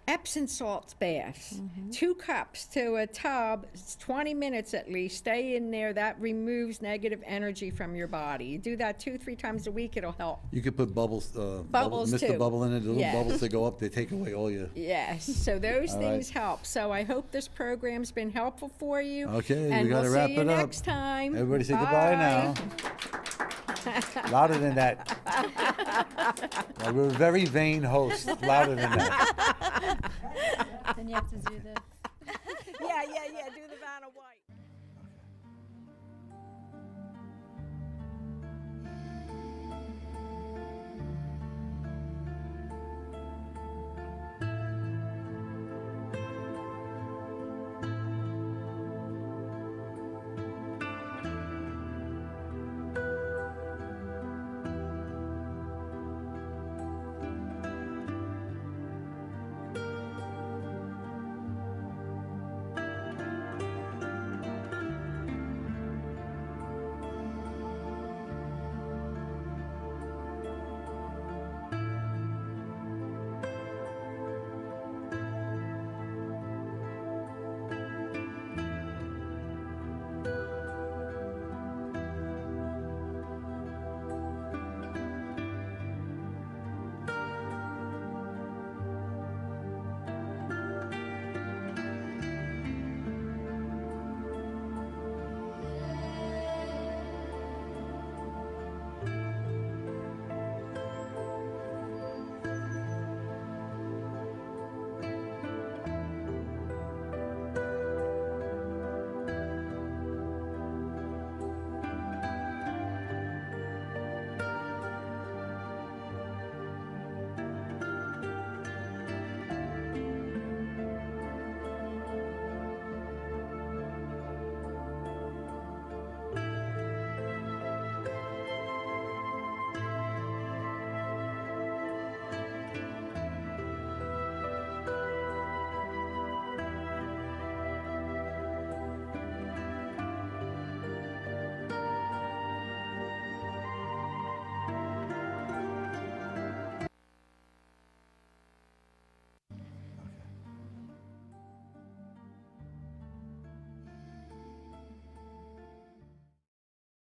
Epsom salt baths, 2 cups to a tub, 20 minutes at least, stay in there. That removes negative energy from your body. You do that 2-3 times a week, it'll help. You could put bubbles, Bubbles Mr. too. Bubble in it, the little Yes. bubbles that go up, they take away all your... Yes, so those All things right. help. So I hope this program's been helpful for you. Okay, and we got to we'll wrap see you it up. next time. Everybody say goodbye now. Louder than that. We're a very vain host. Louder than that. Then you have to do the